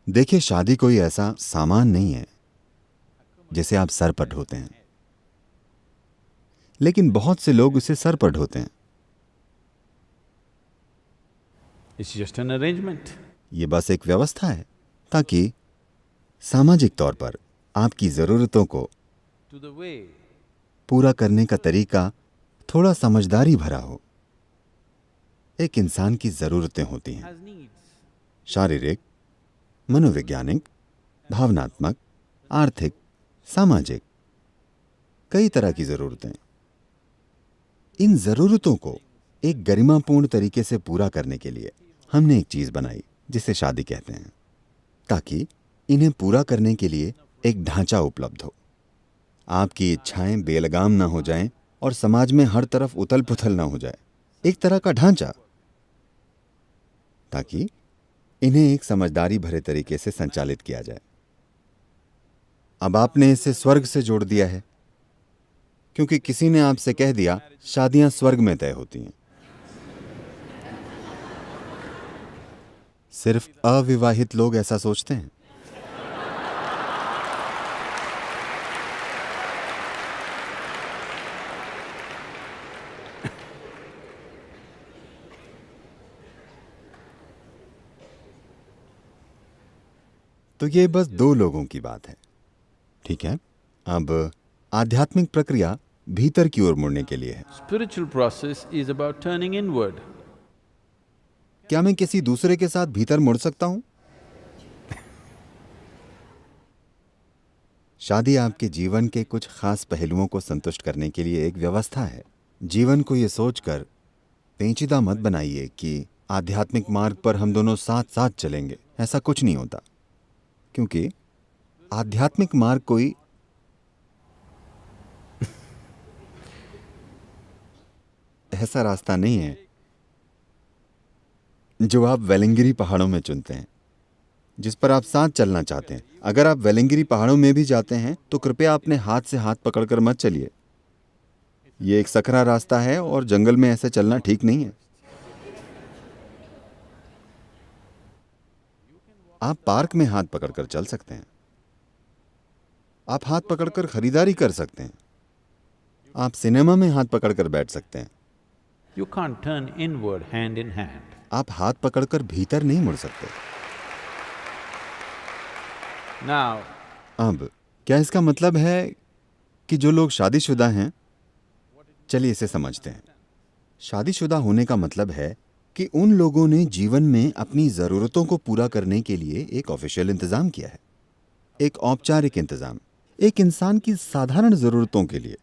देखिए, शादी कोई ऐसा सामान नहीं है जिसे आप सर पर ढोते हैं, लेकिन बहुत से लोग उसे सर पर ढोते हैं। It's just an arrangement. ये बस एक व्यवस्था है ताकि सामाजिक तौर पर आपकी ज़रूरतों को To the way पूरा करने का तरीका थोड़ा समझदारी भरा हो। एक इंसान की ज़रूरतें होती हैं, has needs. शारीरिक, मनोवैज्ञानिक, भावनात्मक, आर्थिक, सामाजिक, कई तरह की ज़रूरतें। इन ज़रूरतों को एक गरिमापूर्ण तरीके से पूरा करने के लिए हमने एक चीज़ बनाई जिसे शादी कहते हैं, ताकि इन्हें पूरा करने के लिए एक ढांचा उपलब्ध हो। आपकी इच्छाएं बेलगाम ना हो जाएं और समाज में हर तरफ उथल पुथल ना हो जाए। एक तरह का ढांचा, ताकि इन्हें एक समझदारी भरे तरीके से संचालित किया जाए। अब आपने इसे स्वर्ग से जोड़ दिया है, क्योंकि किसी ने आपसे कह दिया शादियां स्वर्ग में तय होती हैं। सिर्फ अविवाहित लोग ऐसा सोचते हैं। तो ये बस दो लोगों की बात है, ठीक है। अब आध्यात्मिक प्रक्रिया भीतर की ओर मुड़ने के लिए है। Spiritual process is about turning inward. क्या मैं किसी दूसरे के साथ भीतर मुड़ सकता हूं? शादी आपके जीवन के कुछ खास पहलुओं को संतुष्ट करने के लिए एक व्यवस्था है। जीवन को यह सोचकर पेचीदा मत बनाइए कि आध्यात्मिक मार्ग पर हम दोनों साथ साथ चलेंगे। ऐसा कुछ नहीं होता, क्योंकि आध्यात्मिक मार्ग कोई ऐसा रास्ता नहीं है जो आप वेलिंगिरी पहाड़ों में चुनते हैं, जिस पर आप साथ चलना चाहते हैं। अगर आप वेलिंगिरी पहाड़ों में भी जाते हैं तो कृपया अपने हाथ से हाथ पकड़कर मत चलिए। ये एक सकरा रास्ता है और जंगल में ऐसे चलना ठीक नहीं है। आप पार्क में हाथ पकड़कर चल सकते हैं, आप हाथ पकड़कर खरीदारी कर सकते हैं, आप सिनेमा में हाथ पकड़कर बैठ सकते हैं। You can't turn inward hand in hand. आप हाथ पकड़कर भीतर नहीं मुड़ सकते। Now, अब क्या इसका मतलब है कि जो लोग शादीशुदा हैं, चलिए इसे समझते हैं। शादीशुदा होने का मतलब है कि उन लोगों ने जीवन में अपनी ज़रूरतों को पूरा करने के लिए एक ऑफिशियल इंतज़ाम किया है, एक औपचारिक इंतज़ाम, एक इंसान की साधारण ज़रूरतों के लिए,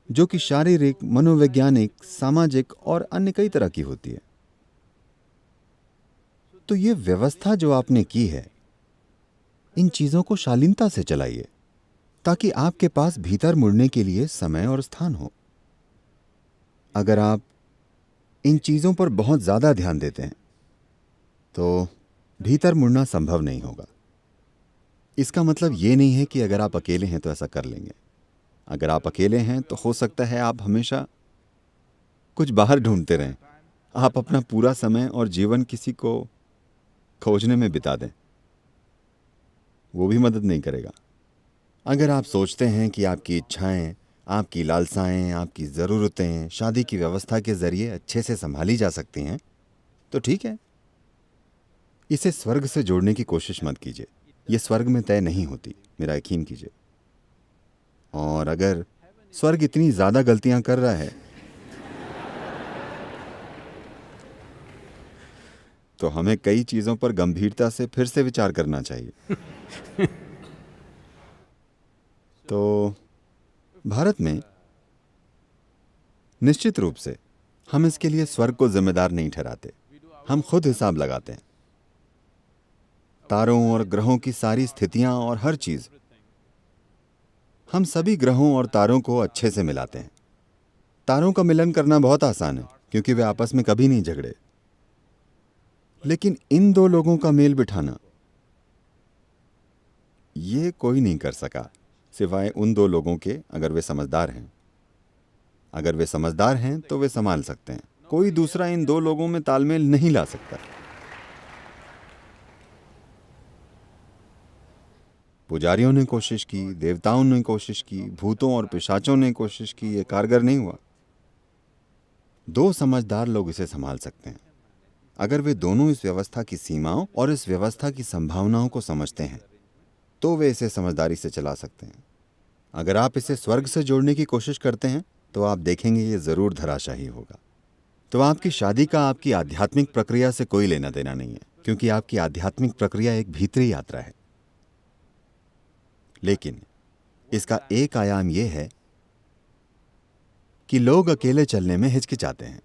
जो कि शारीरिक, मनोवैज्ञानिक, सामाजिक और अन्य कई तरह की होती है। तो ये व्यवस्था जो आपने की है, इन चीज़ों को शालीनता से चलाइए, ताकि आपके पास भीतर मुड़ने के लिए समय और स्थान हो। अगर आप इन चीज़ों पर बहुत ज़्यादा ध्यान देते हैं तो भीतर मुड़ना संभव नहीं होगा। इसका मतलब ये नहीं है कि अगर आप अकेले हैं तो ऐसा कर लेंगे। अगर आप अकेले हैं तो हो सकता है आप हमेशा कुछ बाहर ढूंढते रहें। आप अपना पूरा समय और जीवन किसी को खोजने में बिता दें, वो भी मदद नहीं करेगा। अगर आप सोचते हैं कि आपकी इच्छाएं, आपकी लालसाएं, आपकी ज़रूरतें शादी की व्यवस्था के ज़रिए अच्छे से संभाली जा सकती हैं, तो ठीक है। इसे स्वर्ग से जोड़ने की कोशिश मत कीजिए। ये स्वर्ग में तय नहीं होती, मेरा यकीन कीजिए। और अगर स्वर्ग इतनी ज़्यादा गलतियां कर रहा है तो हमें कई चीज़ों पर गंभीरता से फिर से विचार करना चाहिए। तो भारत में निश्चित रूप से हम इसके लिए स्वर्ग को जिम्मेदार नहीं ठहराते। हम खुद हिसाब लगाते हैं। तारों और ग्रहों की सारी स्थितियां और हर चीज, हम सभी ग्रहों और तारों को अच्छे से मिलाते हैं। तारों का मिलन करना बहुत आसान है, क्योंकि वे आपस में कभी नहीं झगड़े। लेकिन इन दो लोगों का मेल बिठाना, ये कोई नहीं कर सका सिवाय उन दो लोगों के, अगर वे समझदार हैं। अगर वे समझदार हैं तो वे संभाल सकते हैं। कोई दूसरा इन दो लोगों में तालमेल नहीं ला सकता। पुजारियों ने कोशिश की, देवताओं ने कोशिश की, भूतों और पिशाचों ने कोशिश की, ये कारगर नहीं हुआ। 2 समझदार लोग इसे संभाल सकते हैं अगर वे दोनों इस व्यवस्था की सीमाओं और इस व्यवस्था की संभावनाओं को समझते हैं, तो वे इसे समझदारी से चला सकते हैं। अगर आप इसे स्वर्ग से जोड़ने की कोशिश करते हैं तो आप देखेंगे ये जरूर धराशायी होगा। तो आपकी शादी का आपकी आध्यात्मिक प्रक्रिया से कोई लेना देना नहीं है, क्योंकि आपकी आध्यात्मिक प्रक्रिया एक भीतरी यात्रा है। लेकिन इसका एक आयाम यह है कि लोग अकेले चलने में हिचकिचाते हैं।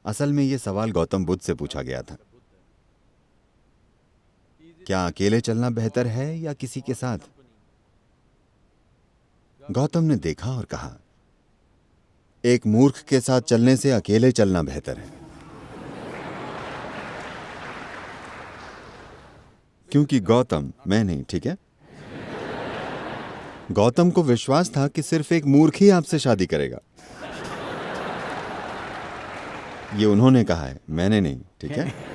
असल में यह सवाल गौतम बुद्ध से पूछा गया था, क्या अकेले चलना बेहतर है या किसी के साथ? गौतम ने देखा और कहा, एक मूर्ख के साथ चलने से अकेले चलना बेहतर है, क्योंकि गौतम, मैं नहीं, ठीक है? गौतम को विश्वास था कि सिर्फ एक मूर्ख ही आपसे शादी करेगा। ये उन्होंने कहा है, मैंने नहीं, ठीक है?